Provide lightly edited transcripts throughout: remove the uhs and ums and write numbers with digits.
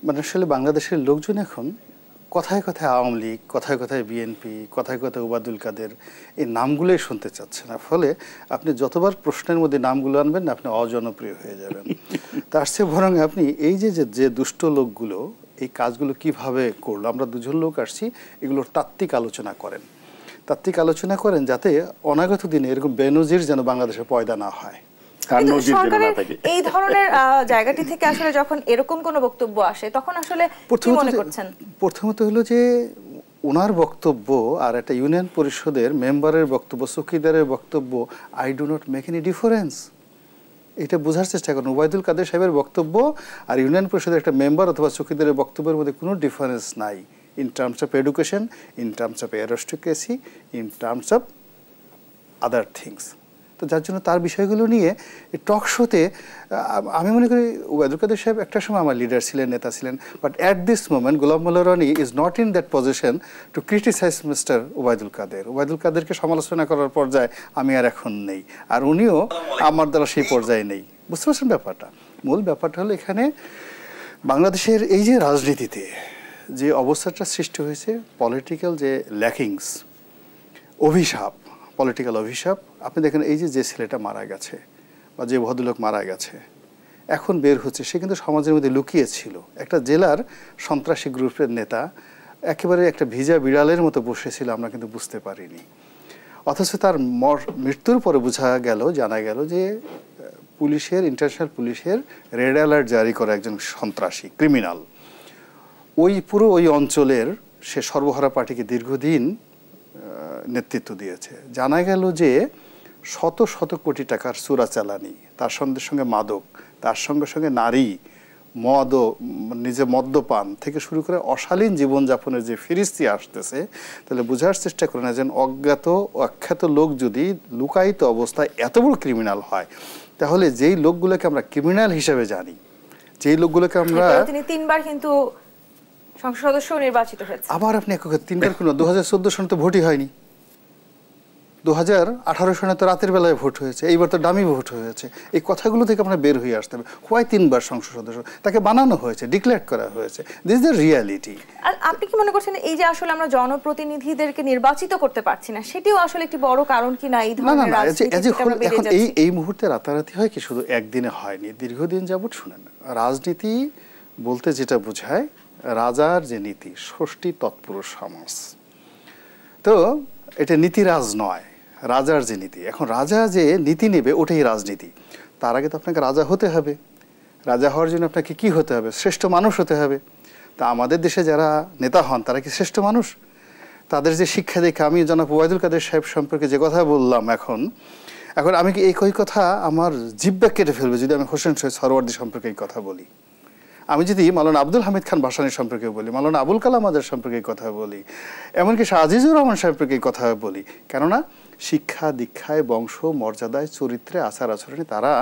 মানে আসলে বাংলাদেশের লোকজন এখন কথায় কথায় আওয়ামী লীগ, কথায় কথায় বিএনপি, কথায় কথায় ওবায়দুল কাদের, এই নামগুলোই শুনতে চাচ্ছে না। ফলে আপনি যতবার প্রশ্নের মধ্যে নামগুলো আনবেন না, আপনি অজনপ্রিয় হয়ে যাবেন। তার চেয়ে বরং আপনি এই যে দুষ্ট লোকগুলো এই কাজগুলো কিভাবে করলো, আমরা দুজন লোক আসছি, এগুলোর তাত্ত্বিক আলোচনা করেন, তাত্ত্বিক আলোচনা করেন, যাতে অনাগত দিনে এরকম বেনজির যেন বাংলাদেশে পয়দা না হয়। এই ধরনের জায়গাটি থেকে আসলে যখন এরকম কোনো বক্তব্য আসে তখন আসলে কি মনে করছেন? প্রথমত হলো যে ওনার বক্তব্য আর একটা ইউনিয়ন পরিষদের মেম্বারের বক্তব্য, চৌকিদারের বক্তব্য, I do not make any difference. এটা বোঝার চেষ্টা করুন। ওবায়দুল কাদের সাহেবের বক্তব্য আর ইউনিয়ন পরিষদের একটা মেম্বার অথবা চৌকিদারের বক্তব্যের মধ্যে কোনো ডিফারেন্স নাই, in terms of education, in terms of aristocracy, in terms of other things. তো যার জন্য তার বিষয়গুলো নিয়ে টক শোতে আমি মনে করি ওবায়দুল কাদের সাহেব একটা সময় আমার লিডার ছিলেন, নেতা ছিলেন, but at this moment Golam Molla Roni is not in that position to criticize Mister Obaidul Quader. Obaidul কাদেরকে সমালোচনা করার পর্যায়ে আমি আর এখন নেই, আর উনিও আমার দ্বারা সেই পর্যায়ে নেই। বুঝতে পারছেন ব্যাপারটা? মূল ব্যাপারটা হলো এখানে বাংলাদেশের এই যে রাজনীতিতে যে অবস্থাটা সৃষ্টি হয়েছে, পলিটিক্যাল যে ল্যাকিংস, অভিশাপ, পলিটিক্যাল অভিশাপ। আপনি দেখেন এই যে ছেলেটা মারা গেছে বা যে ভদ্রলোক মারা গেছে এখন বের হচ্ছে, সে কিন্তু সমাজের মধ্যে লুকিয়ে ছিল। একটা জেলার সন্ত্রাসী গ্রুপের নেতা একেবারে একটা ভিজা বিড়ালের মতো বসেছিল, আমরা কিন্তু বুঝতে পারিনি। অথচ তার মৃত্যুর পরে জানা গেল যে পুলিশের, ইন্টারন্যাশনাল পুলিশের রেড অ্যালার্ট জারি করা একজন সন্ত্রাসী ক্রিমিনাল ওই অঞ্চলের সে সর্বহারা পার্টিকে দীর্ঘদিন নেতৃত্ব দিয়েছে। জানা গেল যে শত শত কোটি টাকার চোরাচালানি, তার সঙ্গে মাদক, তার সঙ্গে নারী, নিজে মদ্যপান থেকে শুরু করে অশালীন জীবনযাপনের যে ফিরিস্তি আসতেছে, তাহলে বোঝার চেষ্টা করেন একজন অজ্ঞাত অখ্যাত লোক যদি লুকায়িত অবস্থায় এত বড় ক্রিমিনাল হয়, তাহলে যেই লোকগুলোকে আমরা ক্রিমিনাল হিসেবে জানি, যেই লোকগুলোকে আমরা, তিনি 3 বার কিন্তু সংসদ সদস্য নির্বাচিত হয়েছে। আবার আপনি 3বার কোনো 2014 সনে তো ভোটই হয়নি, 2018 সনে তো রাতের বেলায় ভোট হয়েছে, এইবার তো ডামি ভোট হয়েছে। এই কথাগুলো থেকে আমরা বের হয়ে আসতে হবে। হোয়াই 3বার সংসদ সদস্য? তাকে বানানো হয়েছে, ডিক্লেয়ার করা হয়েছে। This is the reality. আপনি কি মনে করছেন এই যে আসলে আমরা জনপ্রতিনিধিদেরকে নির্বাচিত করতে পারছি না, সেটিও আসলে একটি বড় কারণ কি না এই ধরনের রাজনীতি? এখন এই মুহূর্তে রাতারাতি হয় কি, শুধু একদিনে হয়নি, দীর্ঘদিন যাবত। শুনেন, রাজনীতি বলতে যেটা বোঝায় রাজার যে নীতি, ষষ্ঠী তৎপুরুষ সমাস। তো এটা নীতিরাজ নয়, রাজার যে নীতি। এখন রাজা যে নীতি নেবে ওটাই রাজনীতি। তার আগে তো আপনাকে রাজা হতে হবে। রাজা হওয়ার জন্য আপনাকে কি হতে হবে? শ্রেষ্ঠ মানুষ হতে হবে। তা আমাদের দেশে যারা নেতা হন তারা কি শ্রেষ্ঠ মানুষ? তাদের যে শিক্ষা দেখে, আমি জনাব ওবায়দুল কাদের সাহেব সম্পর্কে যে কথা বললাম, এখন আমি কি এই কথা আমার জিহ্বা কেটে ফেলবে যদি আমি হোসেন শহীদ সরওয়ার্দী সম্পর্কে এই কথা বলি, আমি যদি মাওলানা আব্দুল হামিদ খান ভাসানী সম্পর্কে বলি, মাওলানা আবুল কালাম আজাদ সম্পর্কে কথা বলি, এমনকি শাহ আজিজুর রহমান সম্পর্কে কথা বলি, কেননা শিক্ষা দীক্ষায়, বংশ মর্যাদায়, চরিত্রে, আচার আচরণে তারা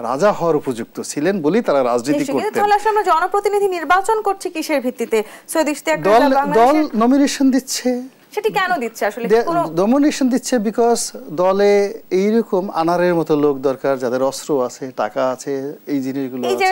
রাজা হওয়ার উপযুক্ত ছিলেন বলেই তারা রাজনীতি করতেন। তাহলে আমরা জনপ্রতিনিধি নির্বাচন করছি কিসের ভিত্তিতে? দল নমিনেশন দিচ্ছে। সেটি কেন দিচ্ছে আসলে? নমিনেশন দিচ্ছে বিকজ দলে এইরকম আনারের মতো লোক দরকার, যাদের অস্ত্র আছে, টাকা আছে, এই জিনিসগুলো আছে।